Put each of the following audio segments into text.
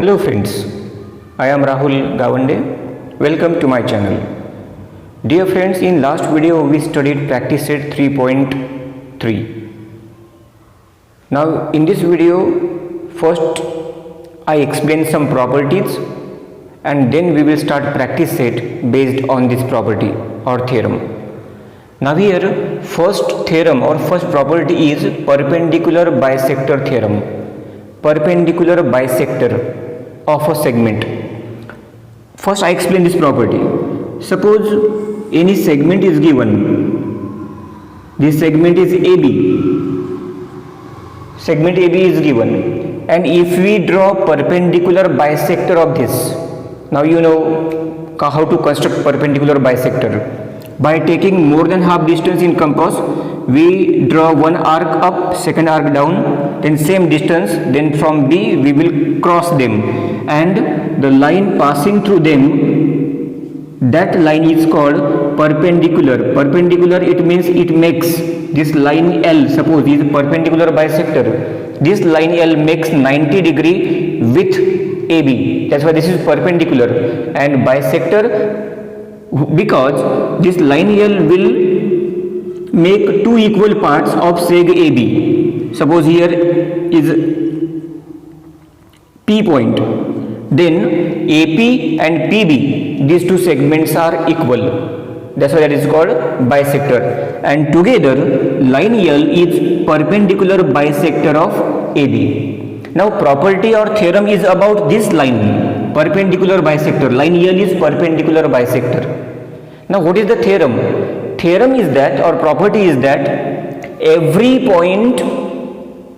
Hello friends, I am Rahul Gawande. Welcome to my channel. Dear friends, in last video we studied practice set 3.3. Now in this video, first I explain some properties and then we will start practice set based on this property or theorem. Now here first theorem or first property is perpendicular bisector theorem. Perpendicular bisector of a segment. First I explain this property. Suppose any segment is given. This segment is AB. Segment AB is given, and if we draw perpendicular bisector of this, now you know how to construct perpendicular bisector. By taking more than half distance in compass, we draw one arc up, second arc down, then same distance, then from B we will cross them, and the line passing through them, that line is called perpendicular. Perpendicular, it means it makes this line L, suppose is perpendicular bisector. This line L makes 90 degree with AB. That's why this is perpendicular. And bisector, because this line L will make two equal parts of seg AB. Suppose here is P point, then AP and PB, these two segments are equal. That's why that is called bisector. And together line L is perpendicular bisector of AB. Now property or theorem is about this line, perpendicular bisector. Line L is perpendicular bisector. Now what is the theorem? Theorem is that, or property is that, every point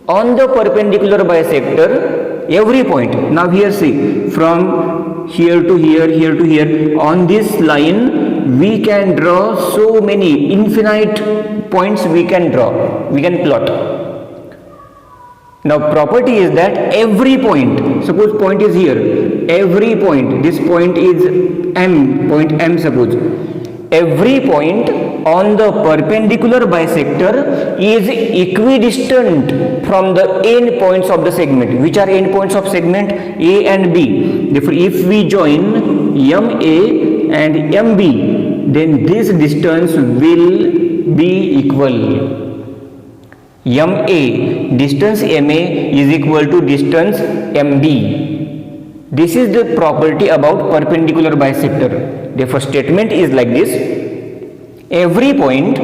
on the perpendicular bisector, every point, now here see, from here to here, here to here, on this line we can draw so many infinite points we can draw, we can plot. Now property is that every point, suppose point is here, every point, this point is M, point M suppose, every point on the perpendicular bisector is equidistant from the end points of the segment. Which are end points of segment? A and B. Therefore, if we join MA and MB, then this distance will be equal. MA, distance MA is equal to distance MB. This is the property about perpendicular bisector. Therefore, statement is like this. Every point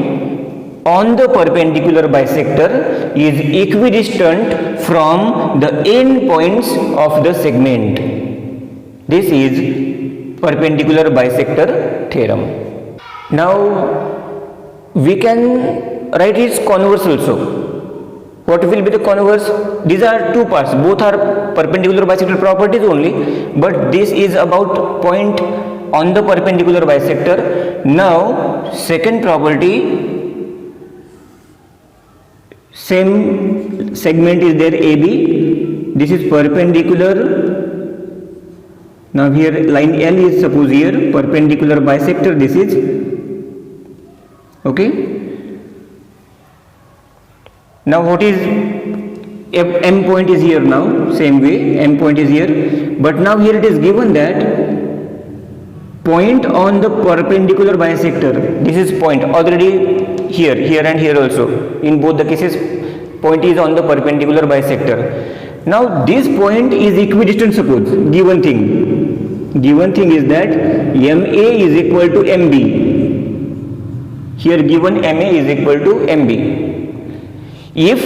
on the perpendicular bisector is equidistant from the end points of the segment. This is perpendicular bisector theorem. Now, we can write its converse also. What will be the converse? These are two parts, both are perpendicular bisector properties only, but this is about point on the perpendicular bisector. Now second property, same segment is there AB, this is perpendicular. Now here line L is suppose here perpendicular bisector, this is okay. Now what is M point is here, now same way M point is here, but now here it is given that point on the perpendicular bisector, this is point already here, here and here also, in both the cases point is on the perpendicular bisector. Now this point is equidistant, suppose given thing is that MA is equal to MB, here given MA is equal to MB. If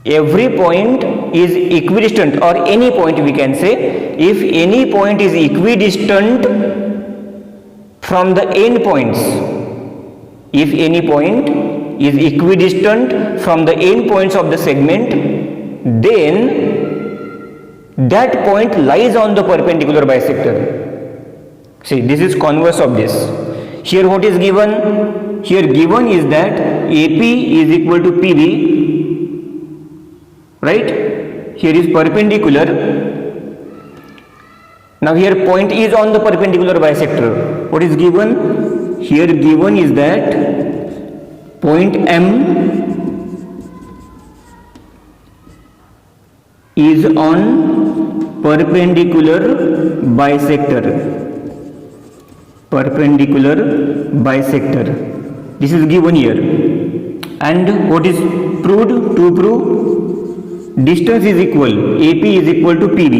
every point is equidistant, or any point we can say, if any point is equidistant from the end points, if any point is equidistant from the end points of the segment, then that point lies on the perpendicular bisector. See, this is converse of this. Here what is given? Here given is that AP is equal to PB, right? Here is perpendicular. Now here point is on the perpendicular bisector. What is given? Here given is that point M is on perpendicular bisector. Perpendicular bisector. This is given here. And what is proved? To prove distance is equal, AP is equal to PB.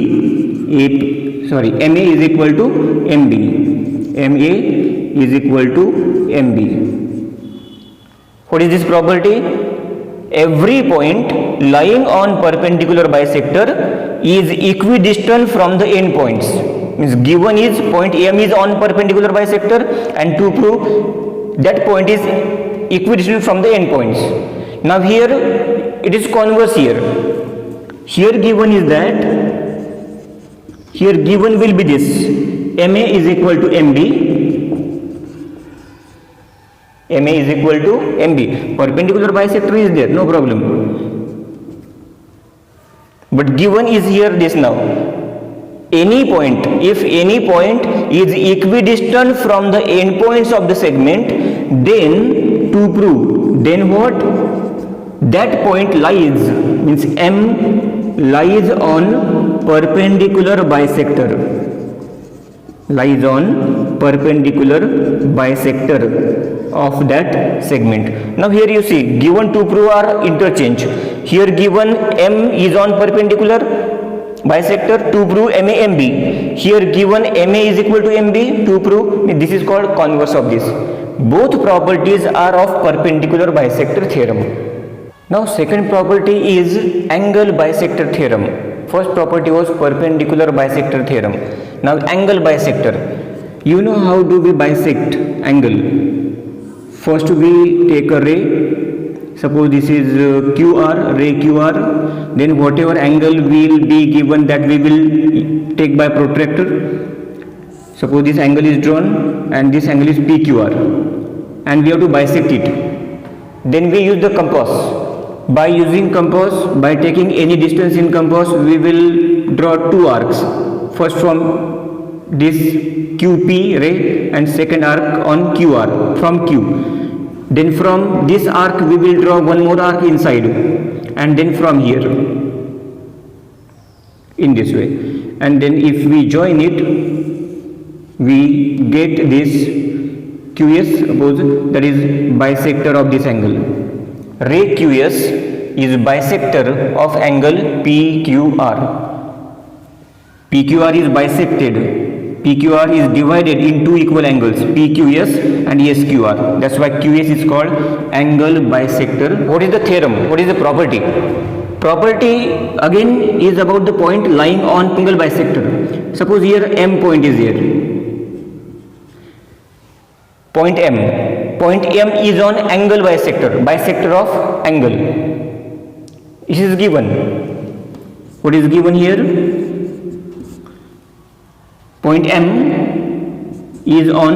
MA is equal to MB. MA is equal to MB. What is this property? Every point lying on perpendicular bisector is equidistant from the end points. Means given is point M is on perpendicular bisector, and to prove that point is equidistant from the end points. Now here it is converse here. Here given is that, here given will be this, MA is equal to MB. MA is equal to MB. Perpendicular bisector is there, no problem. But given is here this now. Any point, if any point is equidistant from the endpoints of the segment, then to prove, then what? That point lies, means M lies on perpendicular bisector. Lies on perpendicular bisector of that segment. Now here you see, given to prove are interchange. Here given M is on perpendicular bisector, to prove MA MB. Here given MA is equal to MB, to prove, this is called converse of this. Both properties are of perpendicular bisector theorem. Now second property is angle bisector theorem. First property was perpendicular bisector theorem. Now angle bisector. You know how do we bisect angle? First we take a ray. Suppose this is QR, ray QR. Then whatever angle will be given, that we will take by protractor. Suppose this angle is drawn and this angle is PQR, and we have to bisect it. Then we use the compass. By using compass, by taking any distance in compass, we will draw two arcs. First from this QP ray, and second arc on QR from Q. Then from this arc we will draw one more arc inside, and then from here in this way. And then if we join it, we get this QS, suppose that is bisector of this angle. Ray QS is bisector of angle PQR. PQR is bisected. PQR is divided in two equal angles, PQS and SQR. That's why QS is called angle bisector. What is the theorem? What is the property? Property again is about the point lying on angle bisector. Suppose here M point is here. Point M. Point M is on angle bisector, bisector of angle. This is given. What is given here? Point M is on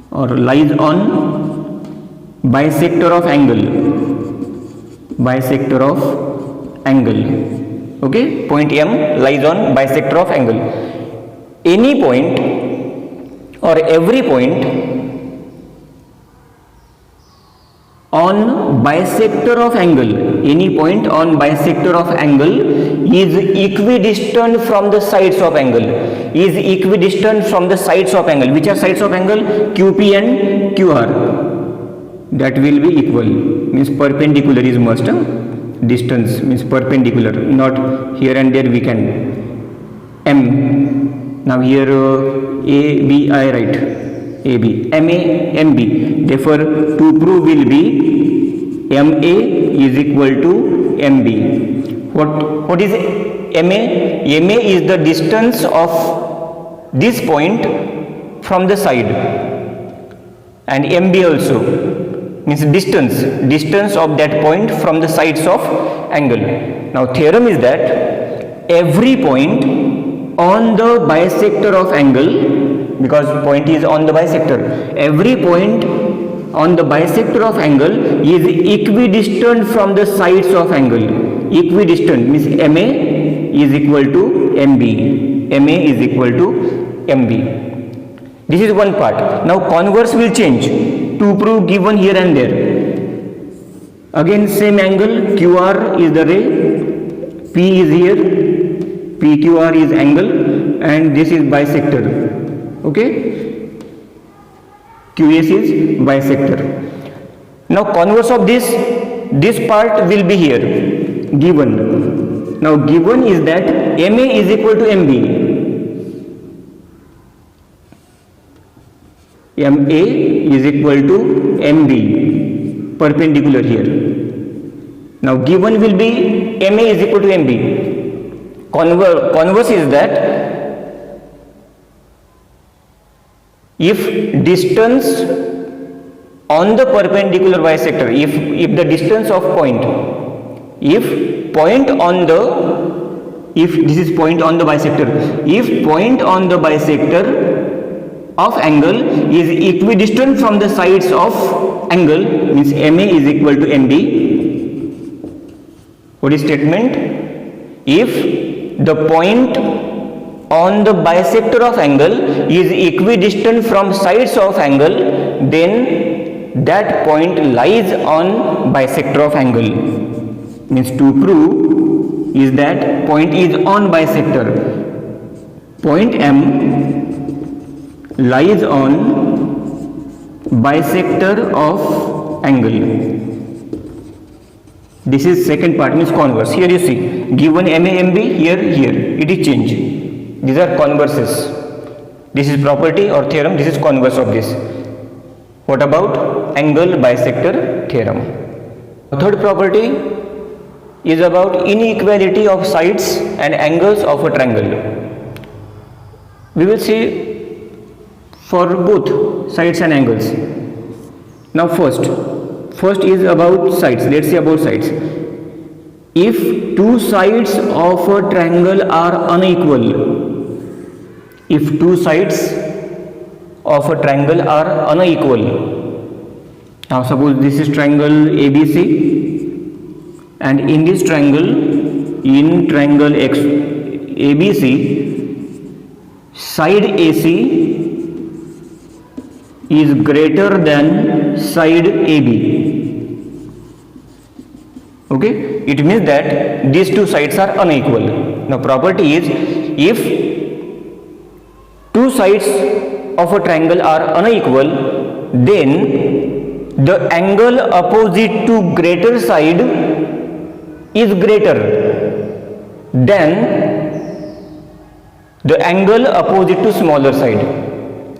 or lies on bisector of angle. Bisector of angle. Okay? Point M lies on bisector of angle. Any point or every point on bisector of angle, any point on bisector of angle is equidistant from the sides of angle. Is equidistant from the sides of angle. Which are sides of angle? QP and QR. That will be equal. Means perpendicular is must. Distance means perpendicular. Not here and there we can. M. Now here AB I write. AB, MA, MB. Therefore, to prove will be MA is equal to MB. What is MA? MA is the distance of this point from the side, and MB also means distance of that point from the sides of angle. Now theorem is that every point on the bisector of angle, because point is on the bisector, every point on the bisector of angle is equidistant from the sides of angle. Equidistant means MA is equal to MB. MA is equal to MB. This is one part. Now converse will change to prove given here and there. Again same angle, QR is the ray, P is here, PQR is angle, and this is bisector. Okay, QS is bisector. Now converse of this part will be here given. Now given is that MA is equal to MB. MA is equal to MB, perpendicular here. Now given will be MA is equal to MB. Converse is that if distance on the perpendicular bisector, if the distance of point, if this is point on the bisector, if point on the bisector of angle is equidistant from the sides of angle, means MA is equal to MB. What is statement? If the point on the bisector of angle is equidistant from sides of angle, then that point lies on bisector of angle. Means to prove is that point is on bisector. Point M lies on bisector of angle. This is second part, means converse. Here you see given MA MB, here it is change. These are converses. This is property or theorem, this is converse of this. What about angle bisector theorem? Third property is about inequality of sides and angles of a triangle. We will see for both sides and angles. Now first is about sides. Let's see about sides. If two sides of a triangle are unequal, if two sides of a triangle are unequal, now suppose this is triangle ABC, and in this triangle, in triangle ABC, side AC is greater than side AB. Okay, it means that these two sides are unequal. Now property is, if two sides of a triangle are unequal, then the angle opposite to greater side is greater than the angle opposite to smaller side.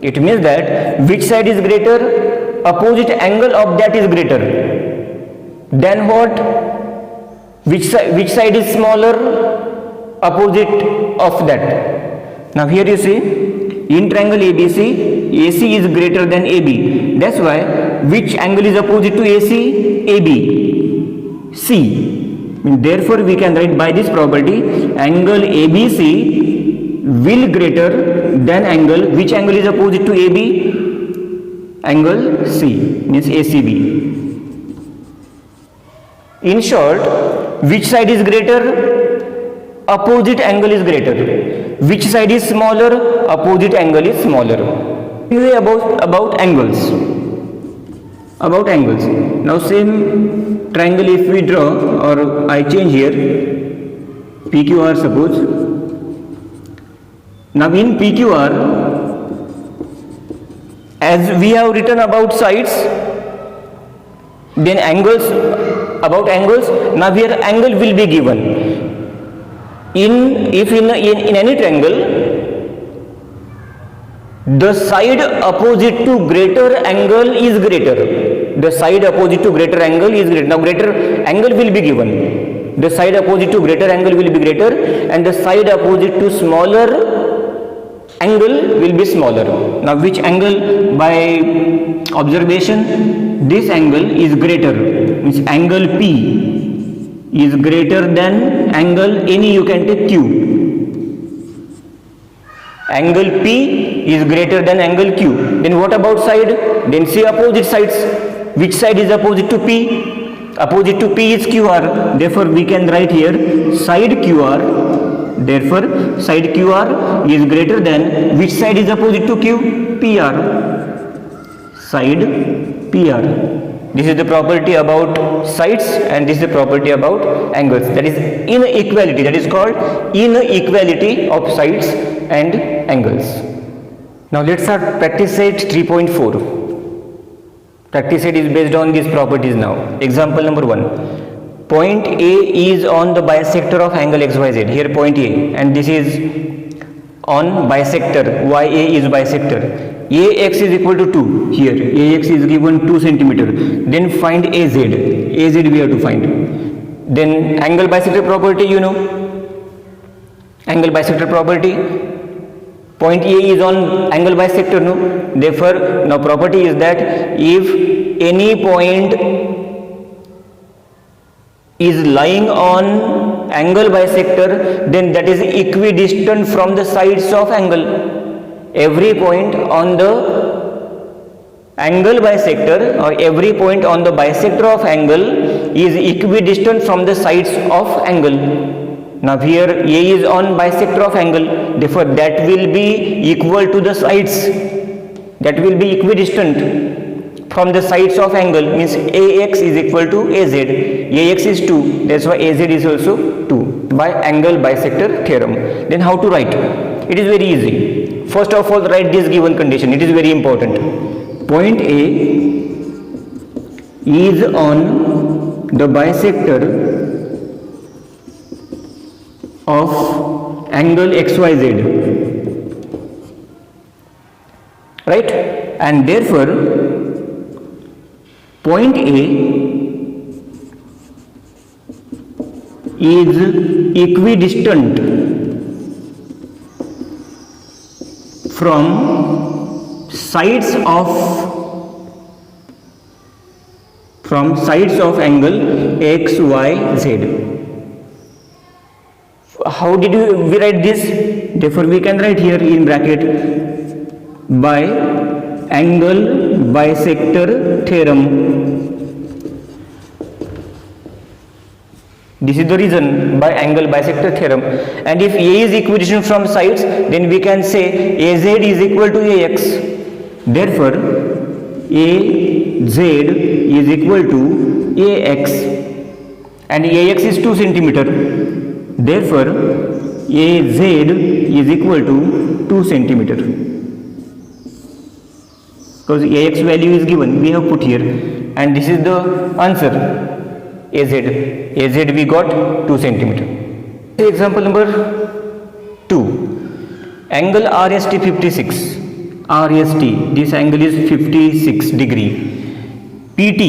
It means that which side is greater, opposite angle of that is greater. Then what? Which side is smaller, opposite of that. Now here you see, in triangle ABC, AC is greater than AB. That's why which angle is opposite to AC? AB. C. Therefore we can write by this property, angle ABC will greater than angle, which angle is opposite to AB? Angle C, means ACB. In short, which side is greater? Opposite angle is greater. Which side is smaller? Opposite angle is smaller. Anyway, about angles. About angles. Now same triangle if we draw, or I change here, PQR suppose. Now in PQR, as we have written about sides, then angles, about angles, now here angle will be given. If in any triangle, the side opposite to greater angle is greater. The side opposite to greater angle is greater. Now greater angle will be given. The side opposite to greater angle will be greater, and the side opposite to smaller angle will be smaller. Now which angle? By observation, this angle is greater, means angle P is greater than angle any, you can take Q. Angle P is greater than angle Q. Then what about side? Then see opposite sides. Which side is opposite to P? Opposite to P is QR. Therefore we can write here side QR. Therefore side QR is greater than, which side is opposite to Q? PR. Side PR. This is the property about sides and this is the property about angles. That is inequality. That is called inequality of sides and angles. Now let's start practice set 3.4. Practice set is based on these properties now. Example number 1. Point A is on the bisector of angle XYZ. Here point A, and this is on bisector. YA is bisector. AX is equal to 2. Here AX is given 2 centimeter. Then find AZ. AZ we have to find. Then angle bisector property, you know. Angle bisector property. Point A is on angle bisector, no. Therefore, now property is that if any point is lying on angle bisector, then that is equidistant from the sides of angle. Every point on the angle bisector or every point on the bisector of angle is equidistant from the sides of angle. Now here A is on bisector of angle, therefore that will be equal to the sides, that will be equidistant from the sides of angle, means AX is equal to AZ. AX is 2, that's why AZ is also 2 by angle bisector theorem. Then how to write? It is very easy. First of all, write this given condition. It is very important. Point A is on the bisector of angle XYZ, right? And therefore, point A is equidistant from sides of angle XYZ. How did we write this? Therefore we can write here in bracket by angle bisector theorem. This is the reason by angle bisector theorem. And if A is equidistant from sides, then we can say AZ is equal to AX. Therefore, AZ is equal to AX, and AX is 2 centimeter. Therefore, AZ is equal to 2 centimeter. Because AX value is given, we have put here, and this is the answer. AZ we got 2 centimeter. Example number 2. Angle RST 56. RST, this angle is 56 degree. PT,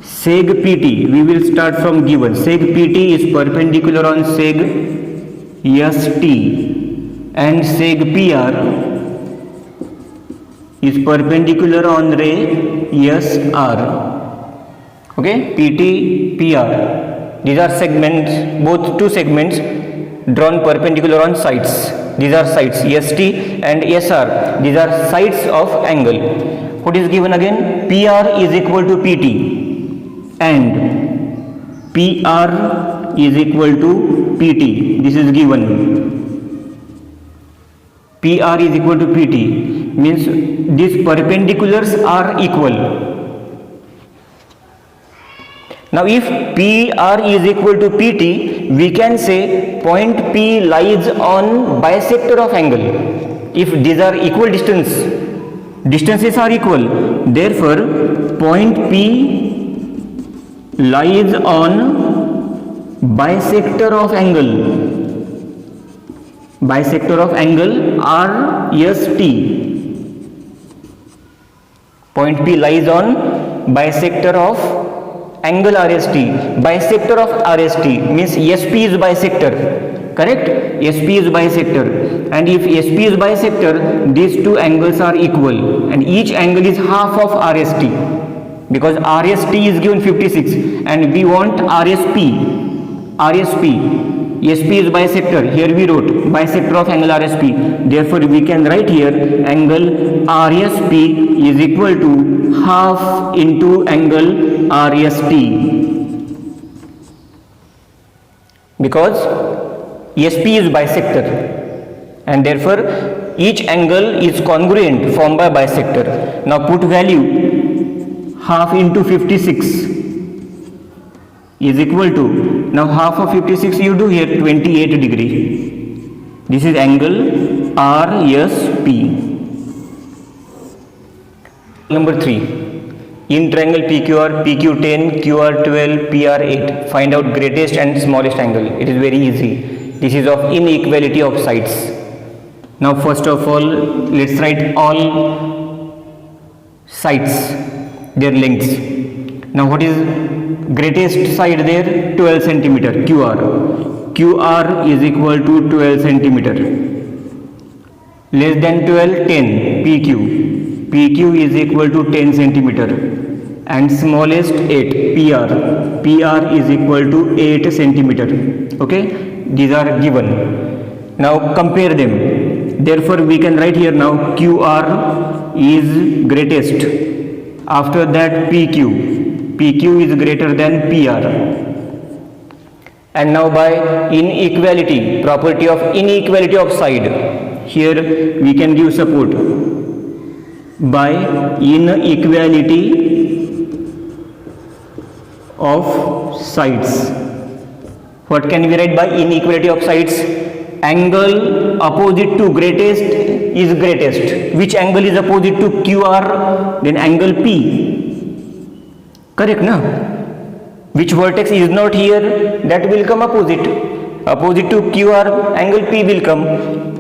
seg PT, we will start from given. Seg PT is perpendicular on seg ST, and seg PR is perpendicular on ray SR. Okay, PT, PR, these are segments, both two segments drawn perpendicular on sides. These are sides, ST and SR, these are sides of angle. What is given again? PR is equal to PT and PR is equal to PT. This is given. PR is equal to PT, means these perpendiculars are equal. Now if PR is equal to PT, we can say point P lies on bisector of angle. If these are equal distances are equal, therefore point P lies on bisector of angle. Bisector of angle RST. Point P lies on bisector of angle RST. Bisector of RST means SP is bisector, correct? SP is bisector, and if SP is bisector, these two angles are equal and each angle is half of RST, because RST is given 56 and we want RSP. SP is bisector, here we wrote bisector of angle RSP, therefore we can write here angle RSP is equal to half into angle RST, because SP is bisector and therefore each angle is congruent formed by bisector. Now put value half into 56 is equal to, now half of 56 you do here, 28 degree. This is angle RSP. Number 3, in triangle PQR, PQ10, QR12, PR8, find out greatest and smallest angle. It is very easy. This is of inequality of sides. Now first of all, let's write all sides, their lengths. Now what is greatest side there? 12 centimeter, QR. QR is equal to 12 centimeter. Less than 12, 10, PQ. PQ is equal to 10 centimeter. And smallest 8, PR. PR is equal to 8 centimeter. Okay, these are given. Now compare them. Therefore we can write here now QR is greatest. After that PQ. PQ is greater than PR. And now by inequality, property of inequality of side, here we can give support. By inequality of sides, what can we write by inequality of sides? Angle opposite to greatest is greatest. Which angle is opposite to QR? Then angle P. Correct, na? Which vertex is not here? That will come opposite. Opposite to QR, angle P will come.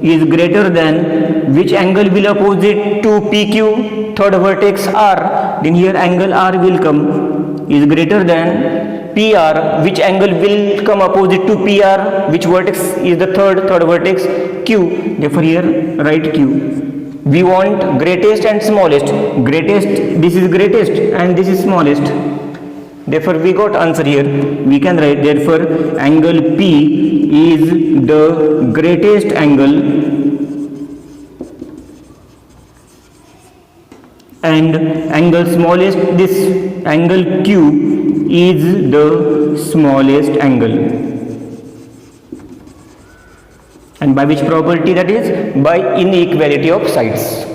Is greater than, which angle will opposite to PQ? Third vertex R. Then here angle R will come. Is greater than PR, which angle will come opposite to PR? Which vertex is the third vertex? Q. Therefore here write Q. We want greatest and smallest. Greatest, this is greatest and this is smallest. Therefore we got answer here. We can write, therefore angle P is the greatest angle and angle smallest, this angle Q is the smallest angle. And by which property? That is by inequality of sides.